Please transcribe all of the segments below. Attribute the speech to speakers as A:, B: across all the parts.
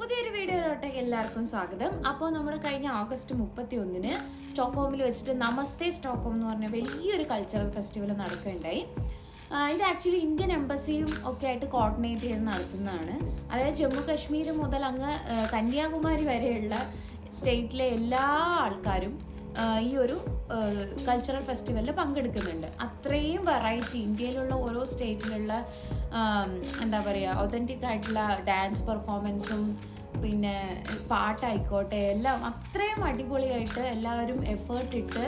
A: പുതിയൊരു വീഡിയോയിലോട്ടേക്ക് എല്ലാവർക്കും സ്വാഗതം. അപ്പോൾ നമ്മൾ കഴിഞ്ഞ ഓഗസ്റ്റ് 31-ന് സ്റ്റോക്ക്ഹോമിൽ വെച്ചിട്ട് നമസ്തേ സ്റ്റോക്ക്ഹോം എന്ന് പറഞ്ഞ വലിയൊരു കൾച്ചറൽ ഫെസ്റ്റിവൽ നടക്കുകയുണ്ടായി. ഇത് ആക്ച്വലി ഇന്ത്യൻ എംബസിയും ഒക്കെ ആയിട്ട് കോർഡിനേറ്റ് ചെയ്ത് നടത്തുന്നതാണ്. അതായത് ജമ്മു കാശ്മീർ മുതൽ അങ്ങ് കന്യാകുമാരി വരെയുള്ള സ്റ്റേറ്റിലെ എല്ലാ ആൾക്കാരും ഈ ഒരു കൾച്ചറൽ ഫെസ്റ്റിവലിൽ പങ്കെടുക്കുന്നുണ്ട്. അത്രയും വെറൈറ്റി ഇന്ത്യയിലുള്ള ഓരോ സ്റ്റേറ്റിലുള്ള എന്താ പറയുക ഒതൻറ്റിക് ആയിട്ടുള്ള ഡാൻസ് പെർഫോമൻസും പിന്നെ പാട്ടായിക്കോട്ടെ എല്ലാം അത്രയും അടിപൊളിയായിട്ട് എല്ലാവരും എഫേർട്ട് ഇട്ട്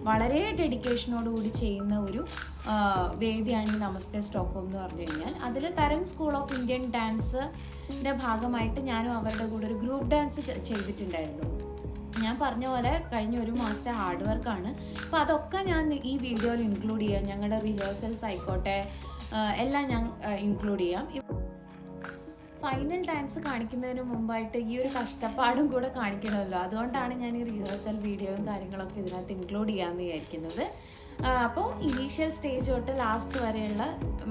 A: വളരെ ഡെഡിക്കേഷനോടുകൂടി ചെയ്യുന്ന ഒരു വേദിയാണ് ഈ നമസ്തേ സ്റ്റോക്ക്ഹോം എന്ന് പറഞ്ഞു കഴിഞ്ഞാൽ. അതിൽ തരംഗ് സ്കൂൾ ഓഫ് ഇന്ത്യൻ ഡാൻസിൻ്റെ ഭാഗമായിട്ട് ഞാനും അവരുടെ കൂടെ ഒരു ഗ്രൂപ്പ് ഡാൻസ് ചെയ്തിട്ടുണ്ടായിരുന്നു. ഞാൻ പറഞ്ഞ പോലെ കഴിഞ്ഞ ഒരു മാസത്തെ ഹാർഡ് വർക്കാണ്. അപ്പോൾ അതൊക്കെ ഞാൻ ഈ വീഡിയോയിൽ ഇൻക്ലൂഡ് ചെയ്യാം. ഞങ്ങളുടെ റിഹേഴ്സൽസ് ആയിക്കോട്ടെ എല്ലാം ഞാൻ ഇൻക്ലൂഡ് ചെയ്യാം. ഫൈനൽ ഡാൻസ് കാണിക്കുന്നതിന് മുമ്പായിട്ട് ഈ ഒരു കഷ്ടപ്പാടും കൂടെ കാണിക്കണമല്ലോ, അതുകൊണ്ടാണ് ഞാൻ ഈ റിഹേഴ്സൽ വീഡിയോയും കാര്യങ്ങളൊക്കെ ഇതിനകത്ത് ഇൻക്ലൂഡ് ചെയ്യാമെന്ന് വിചാരിക്കുന്നത്. അപ്പോൾ ഇനീഷ്യൽ സ്റ്റേജ് തൊട്ട് ലാസ്റ്റ് വരെയുള്ള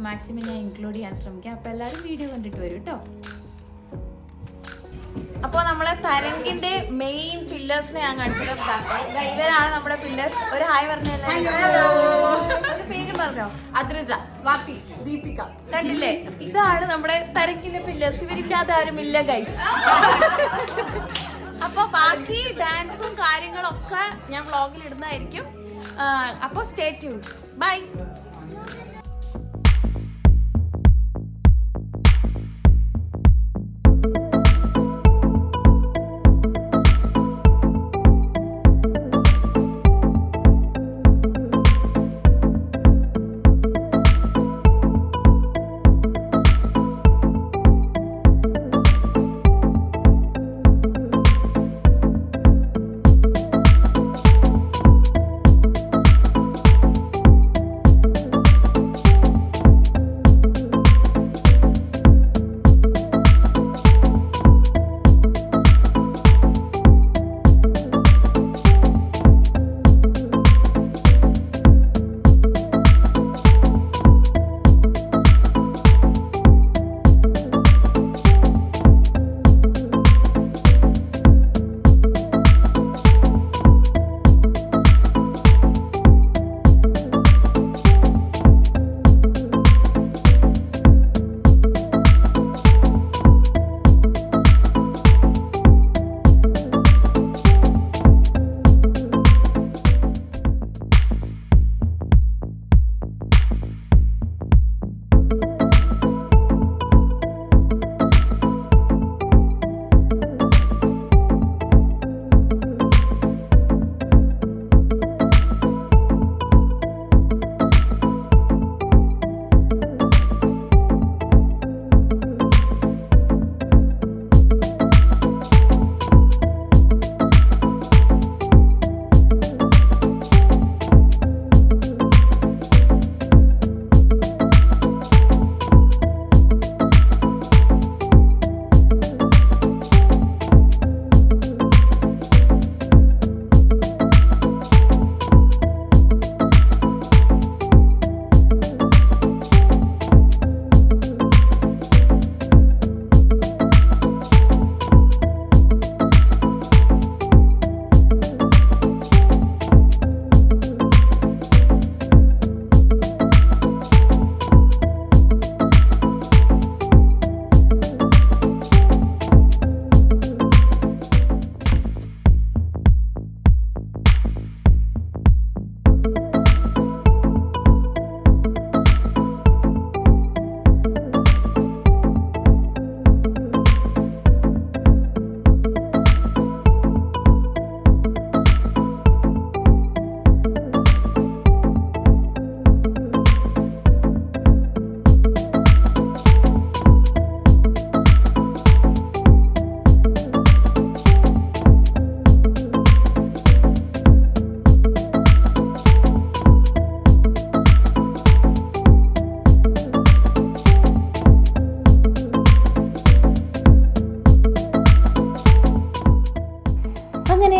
A: മാക്സിമം ഞാൻ ഇൻക്ലൂഡ് ചെയ്യാൻ ശ്രമിക്കാം. അപ്പോൾ എല്ലാവരും വീഡിയോ കണ്ടിട്ട് വരും കേട്ടോ. അപ്പോൾ നമ്മളെ തരംഗിന്റെ മെയിൻ പില്ലേഴ്സിനെ ഞാൻ കാണിച്ചിട്ടുണ്ട്. ഇവരാണ് നമ്മുടെ പില്ലേഴ്സ്. ഒരു ഹായ് പറഞ്ഞല്ലോ, ഒരു പേര് പറഞ്ഞോ.
B: അദ്രജ, സ്വാതി, ദീപിക.
A: കണ്ടില്ലേ, ഇതാണ് നമ്മുടെ തരംഗിന്റെ പില്ലേഴ്സ്. ഇവരില്ലാതെ ആരുമില്ല ഗൈസ്. അപ്പൊ ബാക്കി ഡാൻസും കാര്യങ്ങളൊക്കെ ഞാൻ വ്ളോഗിൽ ഇടുന്നതായിരിക്കും. അപ്പോൾ stay tune. Bye.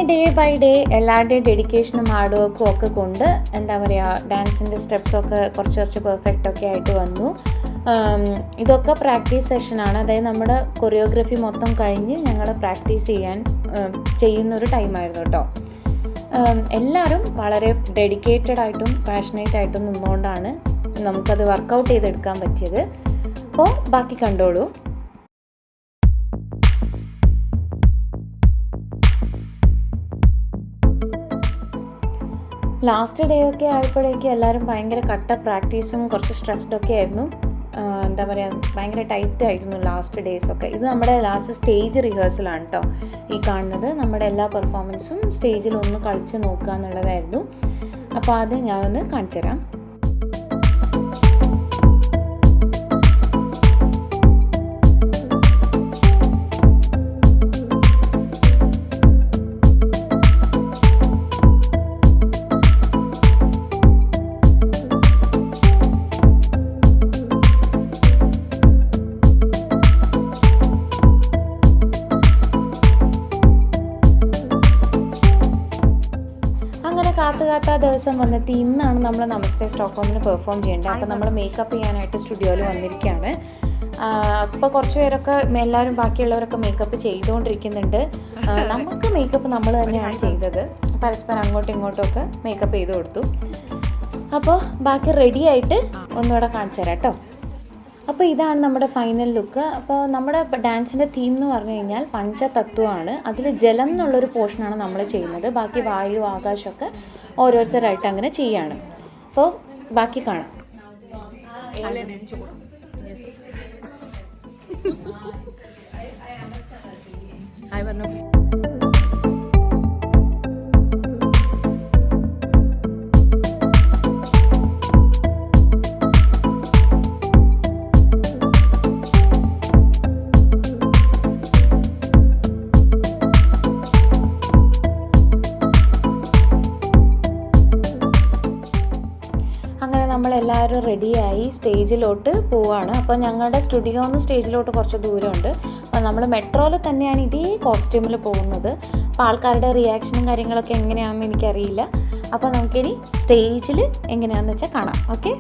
A: Day by day എല്ലാവരുടെയും ഡെഡിക്കേഷനും ഹാർഡ് വർക്കും ഒക്കെ കൊണ്ട് എന്താ പറയുക ഡാൻസിൻ്റെ സ്റ്റെപ്സൊക്കെ കുറച്ച് പെർഫെക്റ്റ് ഒക്കെ ആയിട്ട് വന്നു. ഇതൊക്കെ പ്രാക്ടീസ് സെഷനാണ്. അതായത് നമ്മുടെ കൊറിയോഗ്രഫി മൊത്തം കഴിഞ്ഞ് ഞങ്ങൾ പ്രാക്ടീസ് ചെയ്യുന്നൊരു ടൈമായിരുന്നു കേട്ടോ. എല്ലാവരും വളരെ ഡെഡിക്കേറ്റഡ് ആയിട്ടും പാഷനേറ്റ് ആയിട്ടും നിന്നുകൊണ്ടാണ് നമുക്കത് വർക്കൗട്ട് ചെയ്തെടുക്കാൻ പറ്റിയത്. അപ്പോൾ ബാക്കി കണ്ടോളൂ. ലാസ്റ്റ് ഡേ ഒക്കെ ആയപ്പോഴേക്കും എല്ലാവരും ഭയങ്കര കട്ട പ്രാക്ടീസും കുറച്ച് സ്ട്രെസ്ഡൊക്കെ ആയിരുന്നു. എന്താ പറയുക, ഭയങ്കര ടൈറ്റ് ആയിരുന്നു ലാസ്റ്റ് ഡേയ്സൊക്കെ. ഇത് നമ്മുടെ ലാസ്റ്റ് സ്റ്റേജ് റിഹേഴ്സലാണ് കേട്ടോ ഈ കാണുന്നത്. നമ്മുടെ എല്ലാ പെർഫോമൻസും സ്റ്റേജിൽ ഒന്ന് കളിച്ച് നോക്കുക എന്നുള്ളതായിരുന്നു. അപ്പോൾ അത് ഞാനൊന്ന് കാണിച്ചു തരാം. കാത്ത ദിവസം വന്നിട്ട് ഇന്നാണ് നമ്മൾ നമസ്തേ സ്റ്റോക്ക്ഹോമിൽ പെർഫോം ചെയ്യേണ്ടത്. അപ്പോൾ നമ്മൾ മേക്കപ്പ് ചെയ്യാനായിട്ട് സ്റ്റുഡിയോയിൽ വന്നിരിക്കുകയാണ്. അപ്പോൾ കുറച്ച് പേരൊക്കെ എല്ലാവരും ബാക്കിയുള്ളവരൊക്കെ മേക്കപ്പ് ചെയ്തുകൊണ്ടിരിക്കുന്നുണ്ട്. നമുക്ക് മേക്കപ്പ് നമ്മൾ തന്നെയാണ് ചെയ്തത്. പരസ്പരം അങ്ങോട്ടും ഇങ്ങോട്ടും ഒക്കെ മേക്കപ്പ് ചെയ്ത് കൊടുത്തു. അപ്പോൾ ബാക്കി റെഡി ആയിട്ട് ഒന്നുകൂടെ കാണിച്ചു തരാം കേട്ടോ. അപ്പോൾ ഇതാണ് നമ്മുടെ ഫൈനൽ ലുക്ക്. അപ്പോൾ നമ്മുടെ ഡാൻസിൻ്റെ തീം എന്ന് പറഞ്ഞു കഴിഞ്ഞാൽ പഞ്ചതത്വമാണ്. അതിൽ ജലം എന്നുള്ളൊരു പോർഷനാണ് നമ്മൾ ചെയ്യുന്നത്. ബാക്കി വായു, ആകാശമൊക്കെ ഓരോരുത്തരായിട്ട് അങ്ങനെ ചെയ്യാണ്. അപ്പോൾ ബാക്കി കാണാം. അങ്ങനെ നമ്മളെല്ലാവരും റെഡിയായി സ്റ്റേജിലോട്ട് പോവുകയാണ്. അപ്പോൾ ഞങ്ങളുടെ സ്റ്റുഡിയോന്ന് സ്റ്റേജിലോട്ട് കുറച്ച് ദൂരമുണ്ട്. അപ്പോൾ നമ്മൾ മെട്രോയിൽ തന്നെയാണ് ഇതേ കോസ്റ്റ്യൂമിൽ പോകുന്നത്. അപ്പോൾ ആൾക്കാരുടെ റിയാക്ഷനും കാര്യങ്ങളൊക്കെ എങ്ങനെയാണെന്ന് എനിക്കറിയില്ല. അപ്പോൾ നമുക്കിനി സ്റ്റേജിൽ എങ്ങനെയാണെന്ന് വെച്ചാൽ കാണാം. ഓക്കെ.